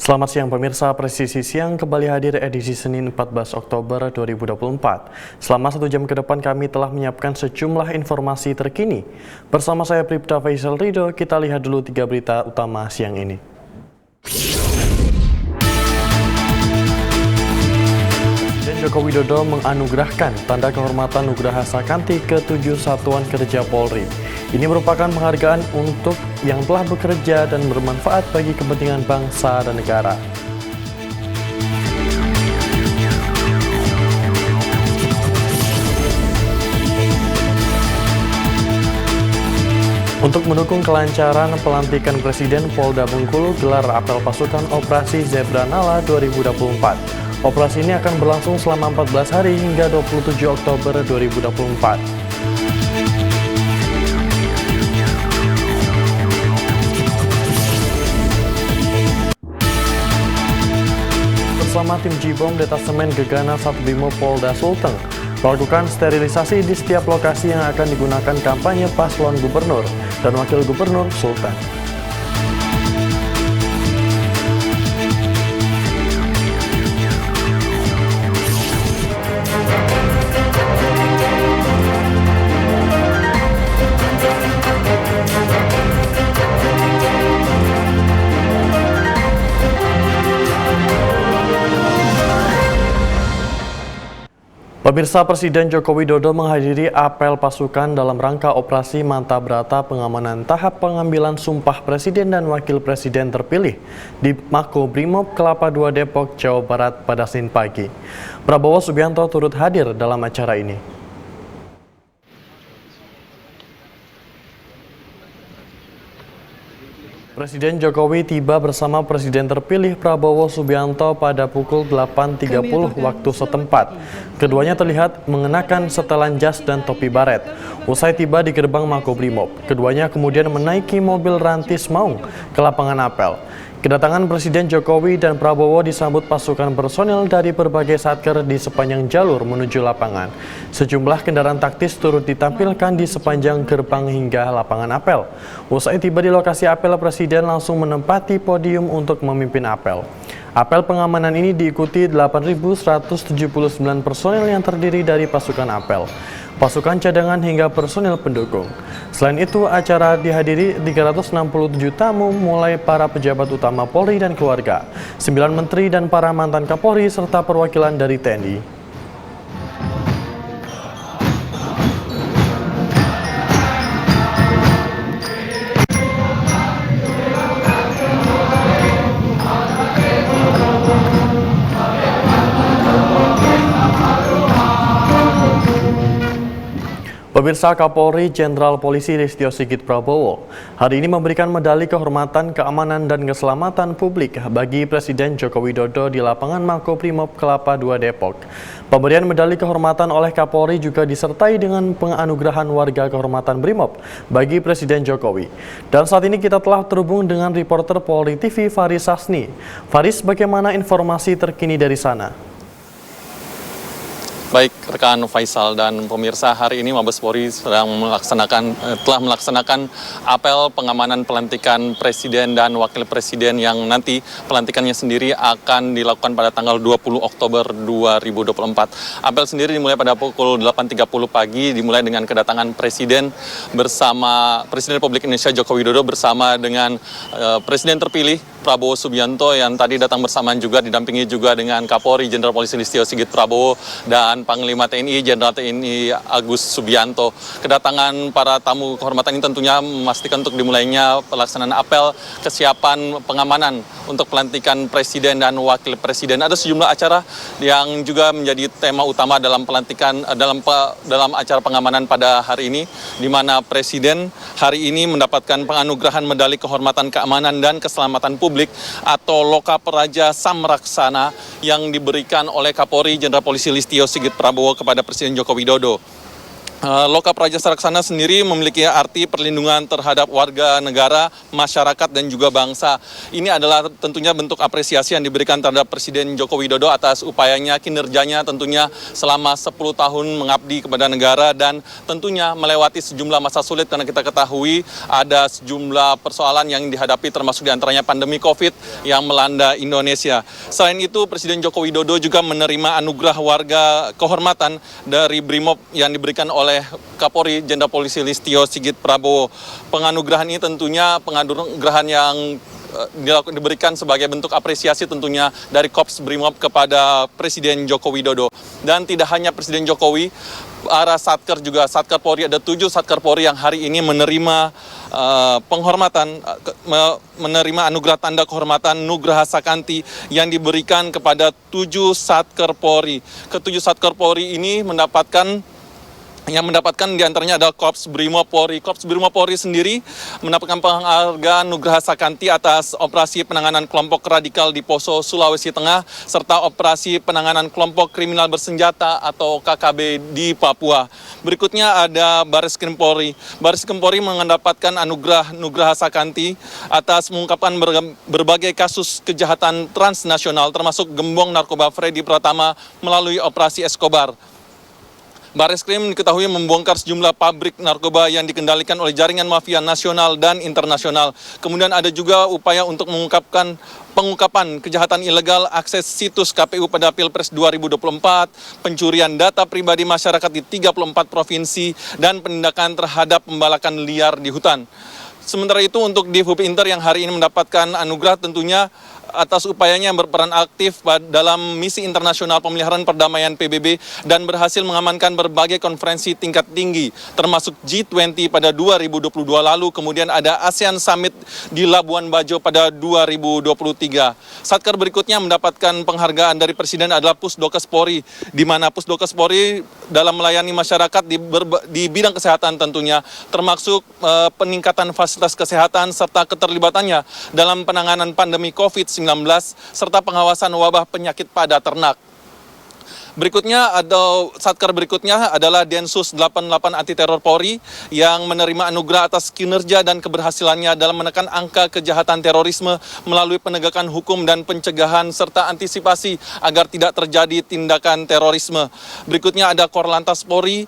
Selamat siang pemirsa, Presisi Siang kembali hadir edisi Senin 14 Oktober 2024. Selama 1 jam ke depan kami telah menyiapkan sejumlah informasi terkini. Bersama saya Pripta Faisal Ridho, kita lihat dulu 3 berita utama siang ini. Presiden Joko Widodo menganugerahkan tanda kehormatan Nugraha Sakanti ke-7 Satuan Kerja Polri. Ini merupakan penghargaan untuk yang telah bekerja dan bermanfaat bagi kepentingan bangsa dan negara. Untuk mendukung kelancaran pelantikan Presiden, Polda Bengkulu gelar apel pasukan Operasi Zebra Nala 2024. Operasi ini akan berlangsung selama 14 hari hingga 27 Oktober 2024. Bersama tim Jibom Detasemen Gegana Satbrimob Polda Sulteng melakukan sterilisasi di setiap lokasi yang akan digunakan kampanye paslon gubernur dan wakil gubernur Sulteng. Pemirsa, Presiden Joko Widodo menghadiri apel pasukan dalam rangka operasi Mantabrata pengamanan tahap pengambilan sumpah Presiden dan Wakil Presiden terpilih di Makobrimob Kelapa II Depok, Jawa Barat pada Senin pagi. Prabowo Subianto turut hadir dalam acara ini. Presiden Jokowi tiba bersama Presiden terpilih Prabowo Subianto pada pukul 8.30 waktu setempat. Keduanya terlihat mengenakan setelan jas dan topi baret. Usai tiba di gerbang Makobrimob, keduanya kemudian menaiki mobil rantis maung ke lapangan apel. Kedatangan Presiden Jokowi dan Prabowo disambut pasukan personil dari berbagai satker di sepanjang jalur menuju lapangan. Sejumlah kendaraan taktis turut ditampilkan di sepanjang gerbang hingga lapangan apel. Usai tiba di lokasi apel, Presiden langsung menempati podium untuk memimpin apel. Apel pengamanan ini diikuti 8.179 personil yang terdiri dari pasukan apel, pasukan cadangan hingga personil pendukung. Selain itu, acara dihadiri 367 tamu mulai para pejabat utama Polri dan keluarga, 9 menteri dan para mantan Kapolri serta perwakilan dari TNI. Pemirsa, Kapolri Jenderal Polisi Listio Sigit Prabowo hari ini memberikan medali kehormatan keamanan dan keselamatan publik bagi Presiden Joko Widodo di lapangan Makobrimob Kelapa II Depok. Pemberian medali kehormatan oleh Kapolri juga disertai dengan penganugerahan warga kehormatan Brimob bagi Presiden Jokowi. Dan saat ini kita telah terhubung dengan reporter Polri TV Faris Sasni. Faris, bagaimana informasi terkini dari sana? Baik rekan Faisal dan pemirsa, hari ini Mabes Polri telah melaksanakan apel pengamanan pelantikan Presiden dan Wakil Presiden yang nanti pelantikannya sendiri akan dilakukan pada tanggal 20 Oktober 2024. Apel sendiri dimulai pada pukul 8.30 pagi, dimulai dengan kedatangan Presiden bersama Presiden Republik Indonesia Joko Widodo bersama dengan Presiden terpilih Prabowo Subianto yang tadi datang bersamaan juga, didampingi juga dengan Kapolri Jenderal Polisi Listio Sigit Prabowo dan Panglima TNI Jenderal TNI Agus Subianto. Kedatangan para tamu kehormatan ini tentunya memastikan untuk dimulainya pelaksanaan apel kesiapan pengamanan untuk pelantikan Presiden dan Wakil Presiden. Ada sejumlah acara yang juga menjadi tema utama dalam pelantikan dalam acara pengamanan pada hari ini, di mana Presiden hari ini mendapatkan penganugerahan medali kehormatan keamanan dan keselamatan publik atau Loka Praja Samraksana yang diberikan oleh Kapolri Jenderal Polisi Listio Sigit Prabowo kepada Presiden Joko Widodo. Loka Praja Samraksana sendiri memiliki arti perlindungan terhadap warga negara, masyarakat, dan juga bangsa. Ini adalah tentunya bentuk apresiasi yang diberikan terhadap Presiden Joko Widodo atas upayanya, kinerjanya tentunya selama 10 tahun mengabdi kepada negara dan tentunya melewati sejumlah masa sulit karena kita ketahui ada sejumlah persoalan yang dihadapi termasuk diantaranya pandemi COVID yang melanda Indonesia. Selain itu, Presiden Joko Widodo juga menerima anugerah warga kehormatan dari Brimob yang diberikan oleh Kapolri Jenderal Polisi Listio Sigit Prabowo. Penganugerahan ini tentunya penganugerahan yang diberikan sebagai bentuk apresiasi tentunya dari Korps Brimob kepada Presiden Joko Widodo. Dan tidak hanya Presiden Jokowi, para Satker juga, Satker Polri, ada 7 Satker Polri yang hari ini menerima penghormatan, menerima anugerah tanda kehormatan Nugraha Sakanti yang diberikan kepada 7 Satker Polri. Ke-7 Satker Polri ini mendapatkan diantaranya adalah Korps Brimob Polri. Korps Brimob Polri sendiri mendapatkan penghargaan Nugraha Sakanti atas operasi penanganan kelompok radikal di Poso, Sulawesi Tengah, serta operasi penanganan kelompok kriminal bersenjata atau KKB di Papua. Berikutnya ada Bareskrim Polri. Bareskrim Polri mendapatkan anugerah Nugraha Sakanti atas mengungkapkan berbagai kasus kejahatan transnasional, termasuk gembong narkoba Freddy Pratama melalui operasi Escobar. Bareskrim diketahui membongkar sejumlah pabrik narkoba yang dikendalikan oleh jaringan mafia nasional dan internasional. Kemudian ada juga upaya untuk pengungkapan kejahatan ilegal akses situs KPU pada Pilpres 2024, pencurian data pribadi masyarakat di 34 provinsi, dan penindakan terhadap pembalakan liar di hutan. Sementara itu untuk Divhub Inter yang hari ini mendapatkan anugerah tentunya atas upayanya yang berperan aktif dalam misi internasional pemeliharaan perdamaian PBB dan berhasil mengamankan berbagai konferensi tingkat tinggi, termasuk G20 pada 2022 lalu, kemudian ada ASEAN Summit di Labuan Bajo pada 2023. Satker berikutnya mendapatkan penghargaan dari Presiden adalah Pusdokes Polri, di mana Pusdokes Polri dalam melayani masyarakat di bidang kesehatan tentunya, termasuk peningkatan fasilitas kesehatan serta keterlibatannya dalam penanganan pandemi COVID-19 serta pengawasan wabah penyakit pada ternak. Berikutnya Satker berikutnya adalah Densus 88 Anti Teror Polri yang menerima anugerah atas kinerja dan keberhasilannya dalam menekan angka kejahatan terorisme melalui penegakan hukum dan pencegahan serta antisipasi agar tidak terjadi tindakan terorisme. Berikutnya ada Korlantas Polri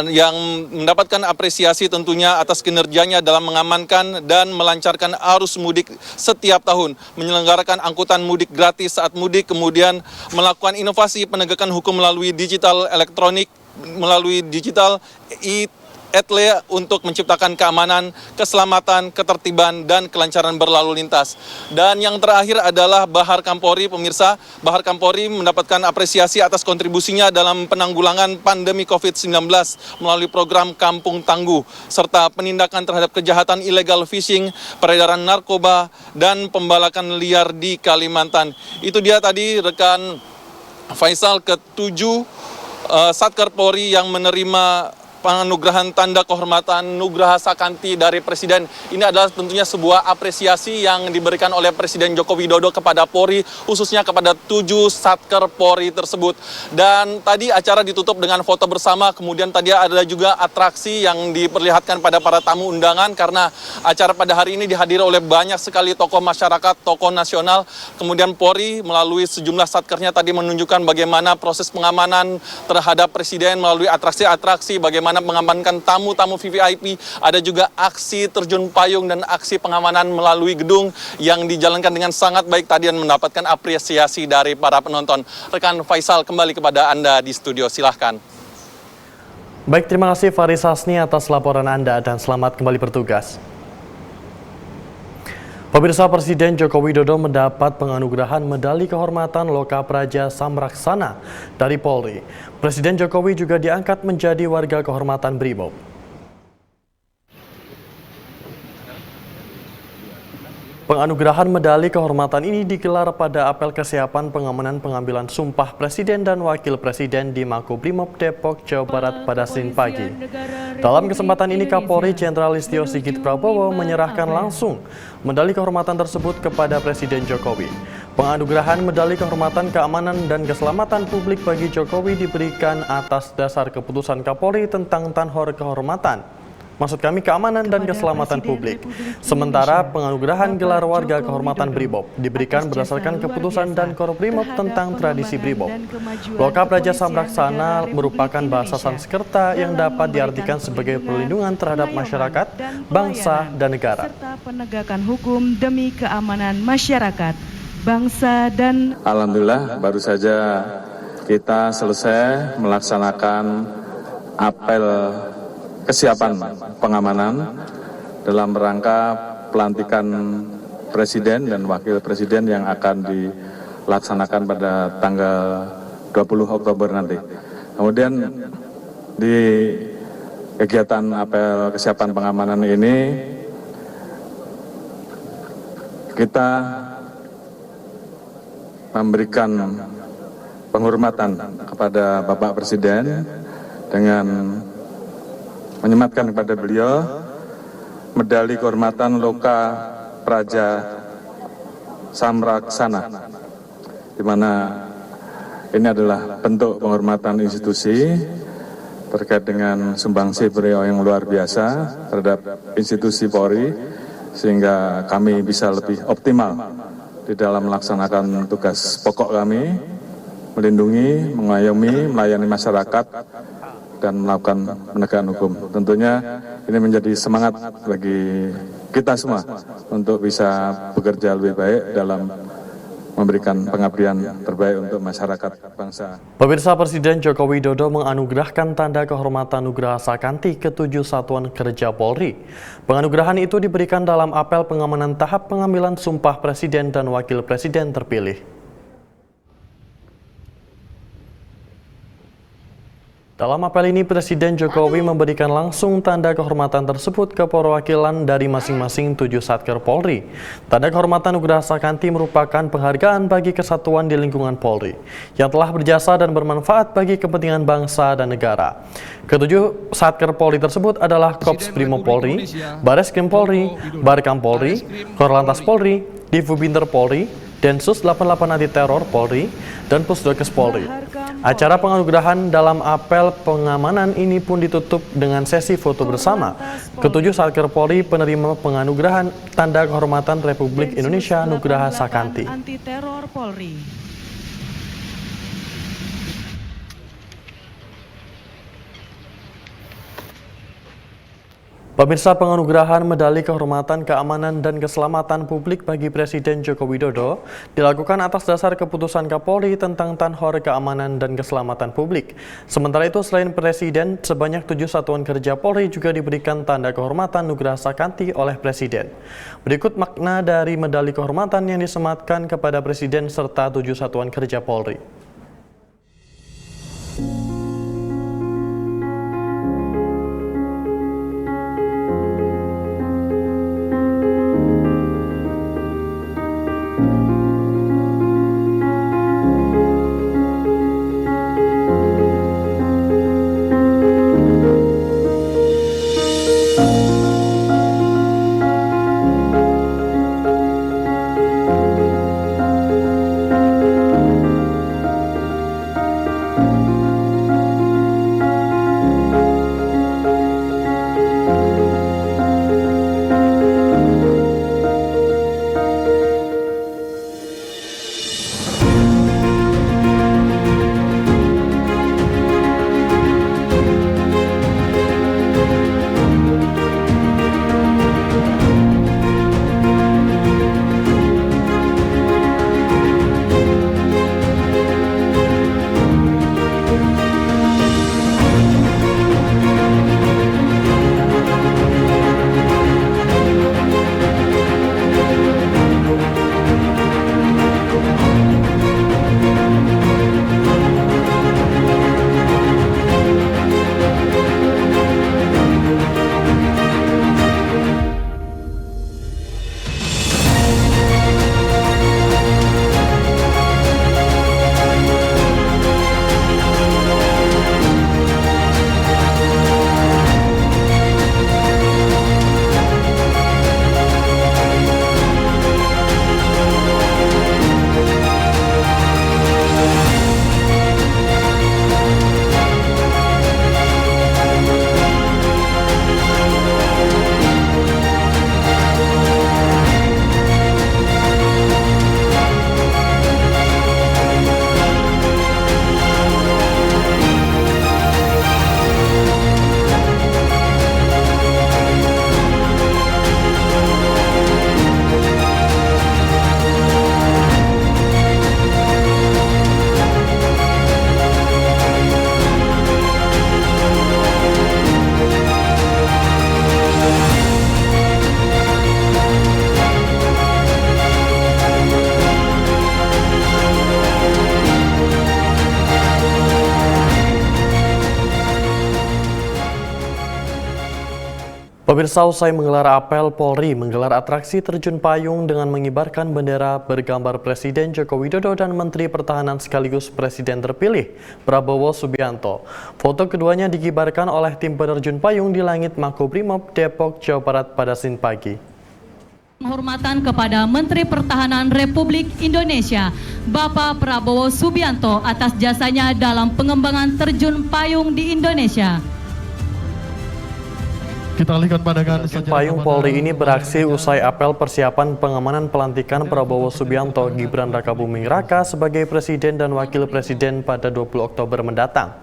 yang mendapatkan apresiasi tentunya atas kinerjanya dalam mengamankan dan melancarkan arus mudik setiap tahun, menyelenggarakan angkutan mudik gratis saat mudik, kemudian melakukan inovasi penegakan hukum melalui digital elektronik, melalui digital e-etle untuk menciptakan keamanan, keselamatan, ketertiban, dan kelancaran berlalu lintas. Dan yang terakhir adalah Bahar Kampori, pemirsa. Bahar Kampori mendapatkan apresiasi atas kontribusinya dalam penanggulangan pandemi COVID-19 melalui program Kampung Tangguh, serta penindakan terhadap kejahatan illegal fishing, peredaran narkoba, dan pembalakan liar di Kalimantan. Itu dia tadi rekan Faisal, ke-7 Satker Polri yang menerima penganugerahan tanda kehormatan Nugraha Sakanti dari Presiden. Ini adalah tentunya sebuah apresiasi yang diberikan oleh Presiden Joko Widodo kepada Polri, khususnya kepada 7 Satker Polri tersebut. Dan tadi acara ditutup dengan foto bersama, kemudian tadi ada juga atraksi yang diperlihatkan pada para tamu undangan, karena acara pada hari ini dihadiri oleh banyak sekali tokoh masyarakat, tokoh nasional. Kemudian Polri melalui sejumlah satkernya tadi menunjukkan bagaimana proses pengamanan terhadap Presiden melalui atraksi-atraksi, bagaimana mengamankan tamu-tamu VVIP, ada juga aksi terjun payung dan aksi pengamanan melalui gedung yang dijalankan dengan sangat baik tadi dan mendapatkan apresiasi dari para penonton. Rekan Faisal, kembali kepada Anda di studio, silahkan. Baik, terima kasih Faris Hasni atas laporan Anda dan selamat kembali bertugas. Pemirsa, Presiden Joko Widodo mendapat penganugerahan Medali Kehormatan Lokapraja Samraksana dari Polri. Presiden Jokowi juga diangkat menjadi warga kehormatan Brimob. Penganugerahan medali kehormatan ini digelar pada apel kesiapan pengamanan pengambilan sumpah Presiden dan Wakil Presiden di Makobrimob Depok, Jawa Barat pada Senin pagi. Dalam kesempatan ini, Kapolri Jenderal Listio Sigit Prabowo menyerahkan langsung medali kehormatan tersebut kepada Presiden Jokowi. Penganugerahan medali kehormatan keamanan dan keselamatan publik bagi Jokowi diberikan atas dasar keputusan Kapolri tentang tanhor kehormatan. Maksud kami keamanan dan keselamatan publik. Sementara penganugerahan gelar warga kehormatan Brimob diberikan berdasarkan keputusan dan Korprimob tentang tradisi Brimob. Lokapraja Samraksana merupakan bahasa Sanskerta yang dapat diartikan sebagai perlindungan terhadap masyarakat, bangsa, dan negara. Serta penegakan hukum demi keamanan masyarakat bangsa dan Alhamdulillah baru saja kita selesai melaksanakan apel kesiapan pengamanan dalam rangka pelantikan Presiden dan Wakil Presiden yang akan dilaksanakan pada tanggal 20 Oktober nanti. Kemudian di kegiatan apel kesiapan pengamanan ini kita memberikan penghormatan kepada Bapak Presiden dengan menyematkan kepada beliau medali kehormatan Loka Praja Samraksana, di mana ini adalah bentuk penghormatan institusi terkait dengan sumbangsi beliau yang luar biasa terhadap institusi Polri, sehingga kami bisa lebih optimal di dalam melaksanakan tugas pokok kami, melindungi, mengayomi, melayani masyarakat, dan melakukan penegakan hukum. Tentunya ini menjadi semangat bagi kita semua untuk bisa bekerja lebih baik dalam memberikan pengabdian terbaik untuk masyarakat bangsa. Pemirsa, Presiden Joko Widodo menganugerahkan tanda kehormatan Nugraha Sakanti ke-7 Satuan Kerja Polri. Penganugerahan itu diberikan dalam apel pengamanan tahap pengambilan sumpah Presiden dan Wakil Presiden terpilih. Dalam apel ini, Presiden Jokowi memberikan langsung tanda kehormatan tersebut ke perwakilan dari masing-masing 7 Satker Polri. Tanda kehormatan Nugraha Sakanti merupakan penghargaan bagi kesatuan di lingkungan Polri yang telah berjasa dan bermanfaat bagi kepentingan bangsa dan negara. Ketujuh Satker Polri tersebut adalah Kops Brimob Polri, Bareskrim Polri, Barkam Polri, Korlantas Polri, Divubinter Polri, Densus 88 Anti Teror Polri, dan Pusdokes Polri. Acara penganugerahan dalam apel pengamanan ini pun ditutup dengan sesi foto bersama ketujuh Satker Polri penerima penganugerahan Tanda Kehormatan Republik Indonesia Nugraha Sakanti. Anti Teror Polri. Pemirsa, penganugerahan medali kehormatan keamanan dan keselamatan publik bagi Presiden Joko Widodo dilakukan atas dasar keputusan Kapolri tentang Tanhor Keamanan dan Keselamatan Publik. Sementara itu, selain Presiden, sebanyak 7 satuan kerja Polri juga diberikan tanda kehormatan Nugraha Sakanti oleh Presiden. Berikut makna dari medali kehormatan yang disematkan kepada Presiden serta 7 satuan kerja Polri. Pemirsa, usai menggelar apel, Polri menggelar atraksi terjun payung dengan mengibarkan bendera bergambar Presiden Joko Widodo dan Menteri Pertahanan sekaligus Presiden terpilih Prabowo Subianto. Foto keduanya dikibarkan oleh tim penerjun payung di langit Makobrimob Depok, Jawa Barat pada Senin pagi. Penghormatan kepada Menteri Pertahanan Republik Indonesia, Bapak Prabowo Subianto atas jasanya dalam pengembangan terjun payung di Indonesia. Kita alihkan pandangan Payung Polri ini beraksi usai apel persiapan pengamanan pelantikan Prabowo Subianto Gibran Rakabuming Raka sebagai Presiden dan Wakil Presiden pada 20 Oktober mendatang.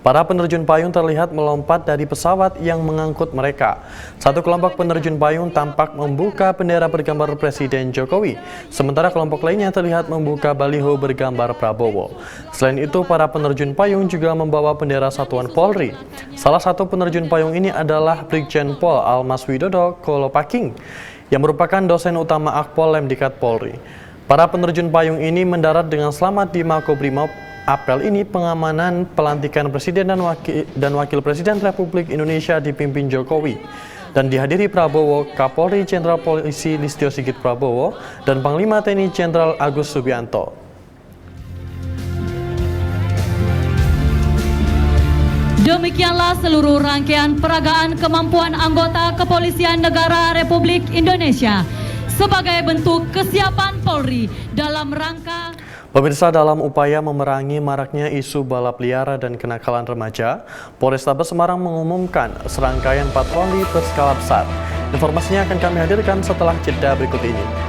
Para penerjun payung terlihat melompat dari pesawat yang mengangkut mereka. Satu kelompok penerjun payung tampak membuka bendera bergambar Presiden Jokowi, sementara kelompok lainnya terlihat membuka baliho bergambar Prabowo. Selain itu, para penerjun payung juga membawa bendera Satuan Polri. Salah satu penerjun payung ini adalah Brigjen Pol Almas Widodo Kolopaking, yang merupakan dosen utama Akpol Lemdikat Polri. Para penerjun payung ini mendarat dengan selamat di Makobrimob. Apel ini pengamanan pelantikan Presiden dan Wakil Presiden Republik Indonesia dipimpin Jokowi dan dihadiri Prabowo, Kapolri Jenderal Polisi Listio Sigit Prabowo, dan Panglima TNI Jenderal Agus Subianto. Demikianlah seluruh rangkaian peragaan kemampuan anggota Kepolisian Negara Republik Indonesia sebagai bentuk kesiapan Polri dalam rangka. Pemirsa, dalam upaya memerangi maraknya isu balap liar dan kenakalan remaja, Polrestabes Semarang mengumumkan serangkaian patroli berskala besar. Informasinya akan kami hadirkan setelah jeda berikut ini.